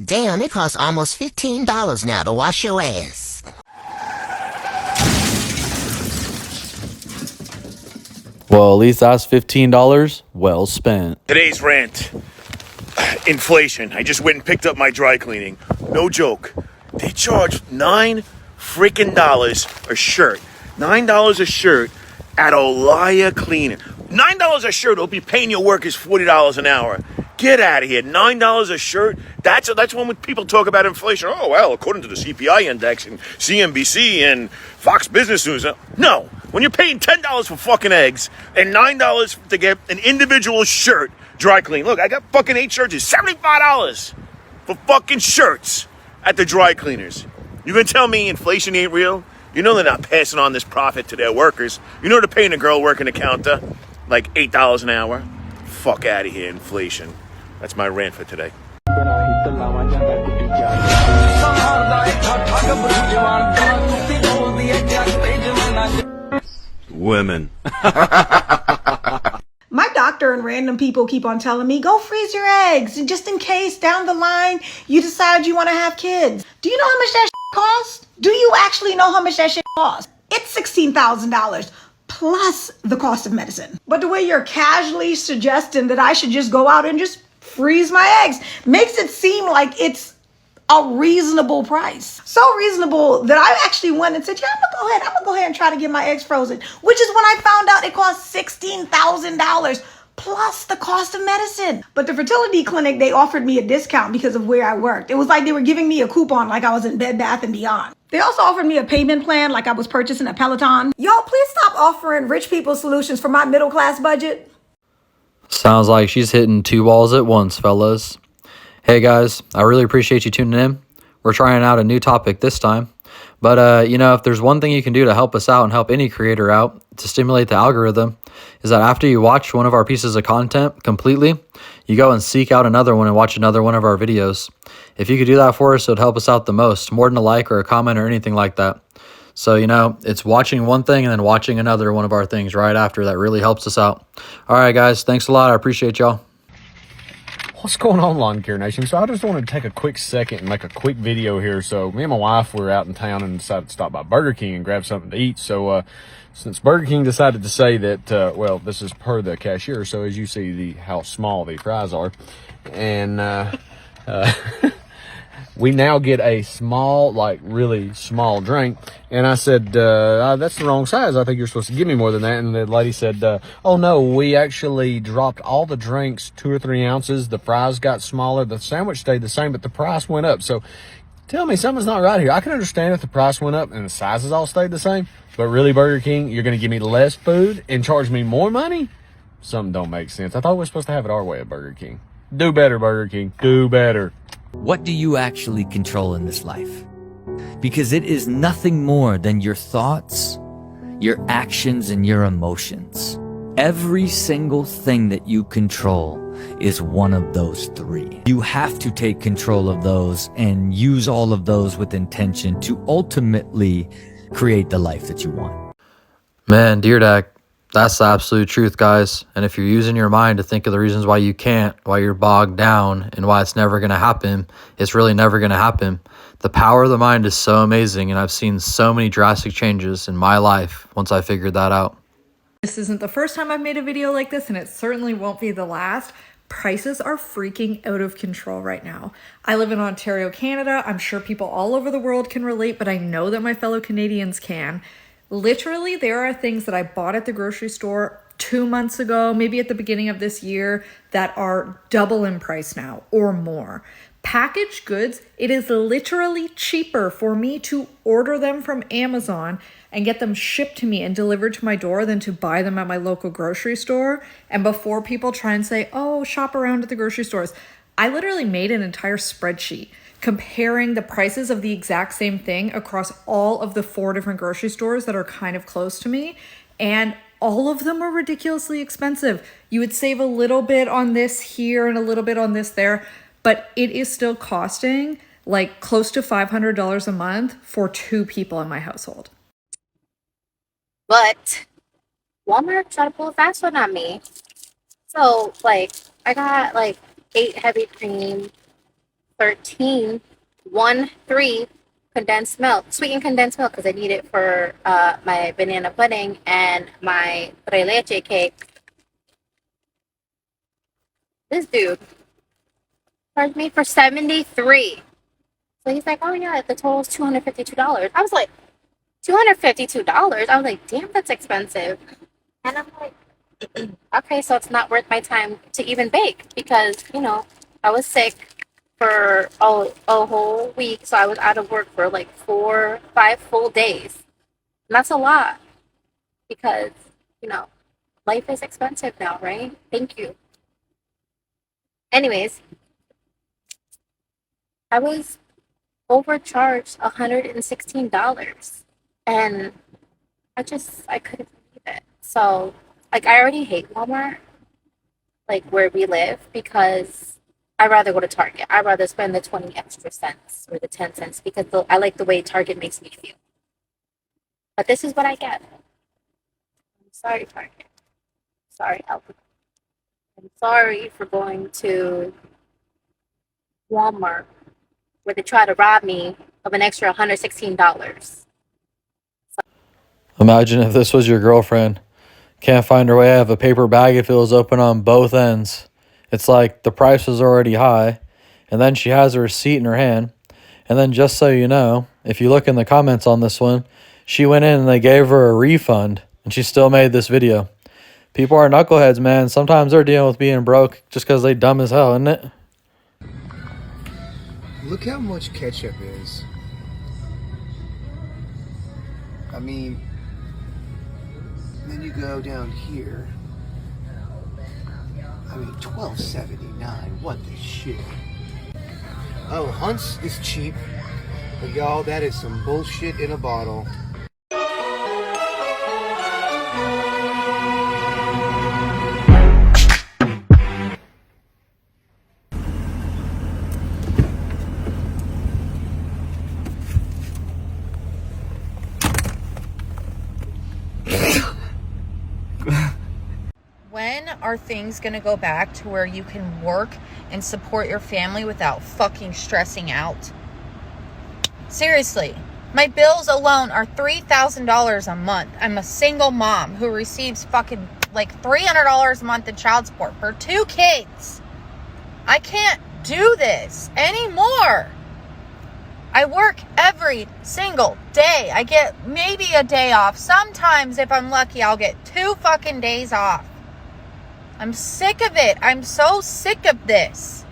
Damn, it costs almost $15 now to wash your ass. Well, at least that's $15 well spent. Today's rant. Inflation. I just went and picked up my dry cleaning. No joke. They charge $9 freaking a shirt. $9 a shirt at Olaya Cleaning. $9 a shirt will be paying your workers $40 an hour. Get out of here. $9 a shirt? That's when people talk about inflation. Oh, well, according to the CPI index and CNBC and Fox Business News. No. When you're paying $10 for fucking eggs and $9 to get an individual shirt dry clean. Look, I got fucking 8 shirts. It's $75 for fucking shirts at the dry cleaners. You gonna tell me inflation ain't real? You know they're not passing on this profit to their workers. You know they're paying a girl working the counter like $8 an hour. Fuck out of here, inflation. That's my rant for today. Women. My doctor and random people keep on telling me, go freeze your eggs, and just in case down the line you decide you want to have kids. Do you know how much that costs? Do you actually know how much that shit costs? It's $16,000 plus the cost of medicine. But the way you're casually suggesting that I should just go out and just freeze my eggs makes it seem like it's a reasonable price. So reasonable that I actually went and said, yeah, I'm gonna go ahead and try to get my eggs frozen, which is when I found out it cost $16,000 plus the cost of medicine. But the fertility clinic, they offered me a discount because of where I worked. It was like they were giving me a coupon like I was in Bed Bath & Beyond. They also offered me a payment plan like I was purchasing a Peloton. Y'all, please stop offering rich people solutions for my middle class budget. Sounds like she's hitting 2 balls at once, fellas. Hey guys, I really appreciate you tuning in. We're trying out a new topic this time. But, if there's one thing you can do to help us out and help any creator out to stimulate the algorithm, is that after you watch one of our pieces of content completely, you go and seek out another one and watch another one of our videos. If you could do that for us, it would help us out the most, more than a like or a comment or anything like that. So, it's watching one thing and then watching another one of our things right after that really helps us out. All right, guys, thanks a lot. I appreciate y'all. What's going on, Lawn Care Nation? So I just wanted to take a quick second and make a quick video here. So me and my wife were out in town and decided to stop by Burger King and grab something to eat. So since Burger King decided to say that, well, this is per the cashier, so as you see how small the fries are, and we now get a small, like really small drink. And I said, that's the wrong size. I think you're supposed to give me more than that. And the lady said, oh no, we actually dropped all the drinks 2 or 3 ounces. The fries got smaller. The sandwich stayed the same, but the price went up. So tell me something's not right here. I can understand if the price went up and the sizes all stayed the same, but really, Burger King, you're going to give me less food and charge me more money? Something don't make sense. I thought we were supposed to have it our way at Burger King. Do better, Burger King. Do better. What do you actually control in this life? Because it is nothing more than your thoughts, your actions, and your emotions. Every single thing that you control is one of those 3. You have to take control of those and use all of those with intention to ultimately create the life that you want. Man, dear Dak, that's the absolute truth, guys. And if you're using your mind to think of the reasons why you can't, why you're bogged down, and why it's never going to happen, it's really never going to happen. The power of the mind is so amazing, and I've seen so many drastic changes in my life once I figured that out. This isn't the first time I've made a video like this, and it certainly won't be the last. Prices are freaking out of control right now. I live in Ontario, Canada. I'm sure people all over the world can relate, but I know that my fellow Canadians can. Literally, there are things that I bought at the grocery store 2 months ago, maybe at the beginning of this year, that are double in price now or more. Packaged goods, it is literally cheaper for me to order them from Amazon and get them shipped to me and delivered to my door than to buy them at my local grocery store. And before people try and say, oh, shop around at the grocery stores, I literally made an entire spreadsheet comparing the prices of the exact same thing across all of the 4 different grocery stores that are kind of close to me. And all of them are ridiculously expensive. You would save a little bit on this here and a little bit on this there, but it is still costing like close to $500 a month for 2 people in my household. But Walmart tried to pull a fast one on me. So, I got 8 heavy cream, 13, 3 condensed milk, sweetened condensed milk, because I need it for my banana pudding and my tres leche cake. This dude charged me for $73. So he's like, oh yeah, the total is $252. I was like, $252? I was like, damn, that's expensive. And I'm like, okay, so it's not worth my time to even bake because, you know, I was sick for a whole week. So I was out of work for like 5 full days. And that's a lot because, you know, life is expensive now, right? Thank you. Anyways, I was overcharged $116. And I couldn't believe it. So, like, I already hate Walmart, like, where we live, because I'd rather go to Target. I'd rather spend the 20 extra cents or the 10 cents because I like the way Target makes me feel. But this is what I get. I'm sorry, Target. Sorry, Alpha. I'm sorry for going to Walmart where they try to rob me of an extra $116. Imagine if this was your girlfriend. Can't find her way out of a paper bag if it was open on both ends. It's like the price was already high, and then she has a receipt in her hand. And then just so you know, if you look in the comments on this one, she went in and they gave her a refund, and she still made this video. People are knuckleheads, man. Sometimes they're dealing with being broke just because they dumb as hell, isn't it? Look how much ketchup is. I mean, then you go down here. I mean, $12.79. What the shit? Oh, Hunt's is cheap, but y'all, that is some bullshit in a bottle. When are things gonna go back to where you can work and support your family without fucking stressing out? Seriously, my bills alone are $3,000 a month. I'm a single mom who receives fucking like $300 a month in child support for 2 kids. I can't do this anymore. I work every single day. I get maybe a day off. Sometimes, if I'm lucky, I'll get 2 fucking days off. I'm sick of it. I'm so sick of this.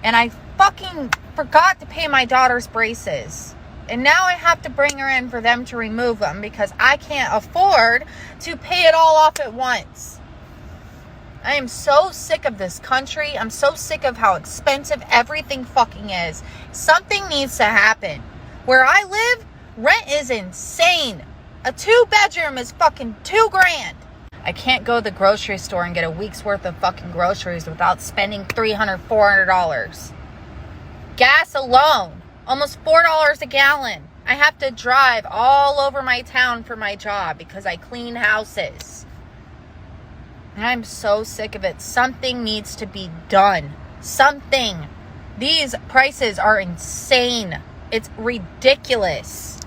And I fucking forgot to pay my daughter's braces. And now I have to bring her in for them to remove them because I can't afford to pay it all off at once. I am so sick of this country. I'm so sick of how expensive everything fucking is. Something needs to happen. Where I live, rent is insane. A 2-bedroom is fucking $2,000. I can't go to the grocery store and get a week's worth of fucking groceries without spending $300, $400. Gas alone, almost $4 a gallon. I have to drive all over my town for my job because I clean houses. And I'm so sick of it. Something needs to be done. Something. These prices are insane. It's ridiculous.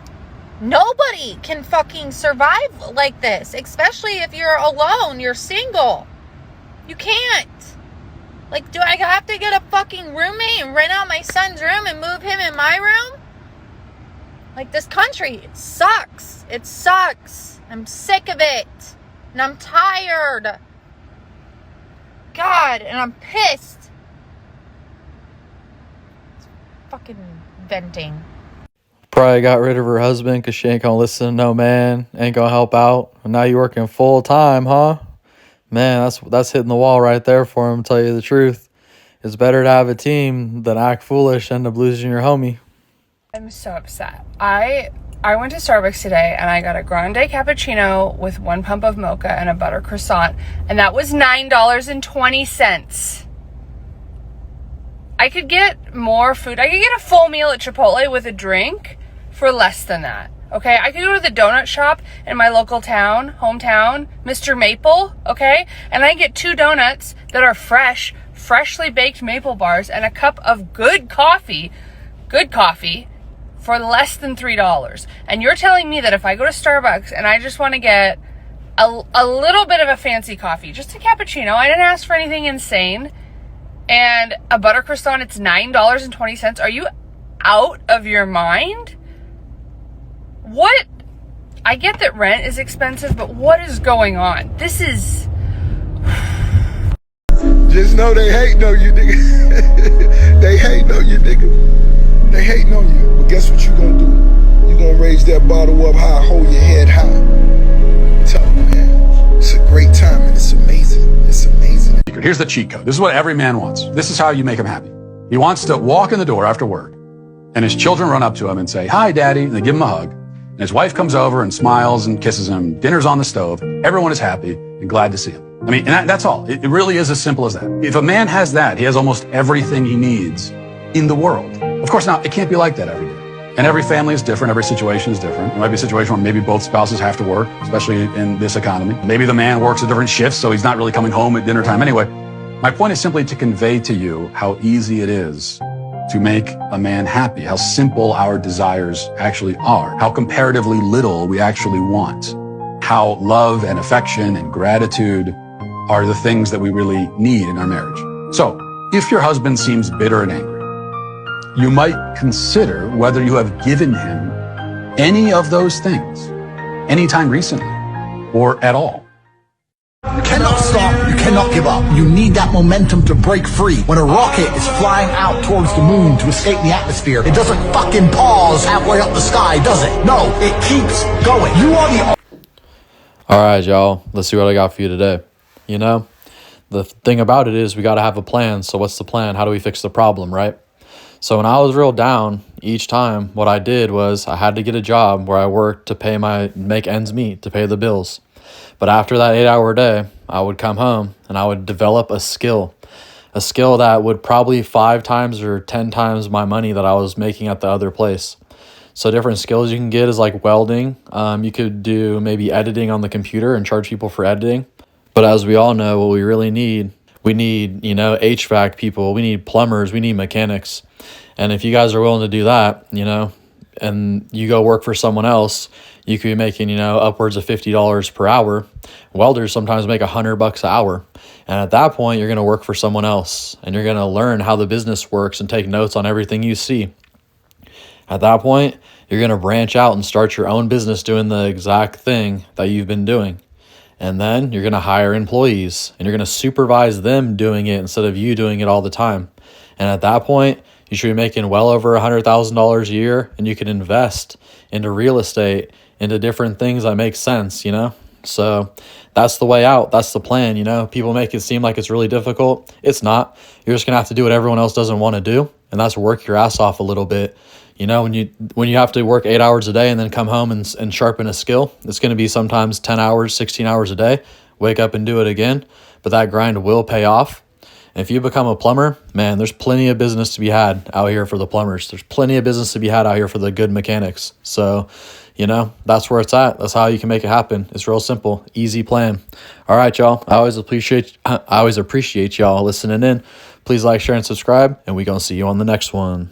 Nobody can fucking survive like this, especially if you're alone, you're single. You can't. Like, do I have to get a fucking roommate and rent out my son's room and move him in my room? Like, this country, it sucks. It sucks. I'm sick of it. And I'm tired. God, and I'm pissed. It's fucking venting. Probably got rid of her husband because she ain't gonna listen to no man, ain't gonna help out. And now you working full time, huh? Man, that's hitting the wall right there for him, to tell you the truth. It's better to have a team than act foolish and end up losing your homie. I'm so upset. I went to Starbucks today and I got a grande cappuccino with 1 pump of mocha and a butter croissant, and that was $9.20. I could get more food. I could get a full meal at Chipotle with a drink for less than that. Okay, I could go to the donut shop in my local town, hometown, Mr. Maple, okay? And I get 2 donuts that are fresh freshly baked maple bars and a cup of good coffee for less than $3. And you're telling me that if I go to Starbucks and I just want to get a little bit of a fancy coffee, just a cappuccino, I didn't ask for anything insane, and a butter croissant, it's $9.20. Are you out of your mind? What? I get that rent is expensive, but what is going on? This is... Just know they hating on you, nigga. They hating on you, nigga. They hating on you. But guess what you gonna do? You gonna raise that bottle up high, hold your head high. Tell them, man, it's a great time and it's amazing. It's amazing. Here's the cheat code. This is what every man wants. This is how you make him happy. He wants to walk in the door after work, and his children run up to him and say, "Hi, Daddy," and they give him a hug. And his wife comes over and smiles and kisses him. Dinner's on the stove. Everyone is happy and glad to see him. I mean, and that's all. It really is as simple as that. If a man has that, he has almost everything he needs in the world. Of course, now, it can't be like that every day. And every family is different. Every situation is different. There might be a situation where maybe both spouses have to work, especially in this economy. Maybe the man works a different shift, so he's not really coming home at dinner time anyway. My point is simply to convey to you how easy it is to make a man happy, how simple our desires actually are, how comparatively little we actually want, how love and affection and gratitude are the things that we really need in our marriage. So, if your husband seems bitter and angry, you might consider whether you have given him any of those things anytime recently or at all. You cannot stop, you cannot give up. You need that momentum to break free. When a rocket is flying out towards the moon to escape the atmosphere, it doesn't fucking pause halfway up the sky, does it? No, it keeps going. You are the... All right, y'all, let's see what I got for you today. You know, the thing about it is we got to have a plan. So what's the plan? How do we fix the problem, right? So when I was real down, each time what I did was I had to get a job where I worked to make ends meet, to pay the bills. But after that 8-hour day, I would come home and I would develop a skill that would probably 5 times or 10 times my money that I was making at the other place. So different skills you can get is like welding. You could do maybe editing on the computer and charge people for editing. But as we all know, what we really need, we need, HVAC people, we need plumbers, we need mechanics. And if you guys are willing to do that, and you go work for someone else, you could be making, upwards of $50 per hour. Welders sometimes make $100 an hour. And at that point, you're going to work for someone else and you're going to learn how the business works and take notes on everything you see. At that point, you're going to branch out and start your own business doing the exact thing that you've been doing. And then you're going to hire employees and you're going to supervise them doing it instead of you doing it all the time. And at that point, you should be making well over $100,000 a year, and you can invest into real estate, into different things that make sense, So that's the way out. That's the plan, People make it seem like it's really difficult. It's not. You're just going to have to do what everyone else doesn't want to do, and that's work your ass off a little bit. When you have to work 8 hours a day and then come home and sharpen a skill, it's going to be sometimes 10 hours, 16 hours a day. Wake up and do it again, but that grind will pay off. If you become a plumber, man, there's plenty of business to be had out here for the plumbers. There's plenty of business to be had out here for the good mechanics. So, that's where it's at. That's how you can make it happen. It's real simple, easy plan. All right, y'all. I always appreciate y'all listening in. Please like, share, and subscribe, and we're going to see you on the next one.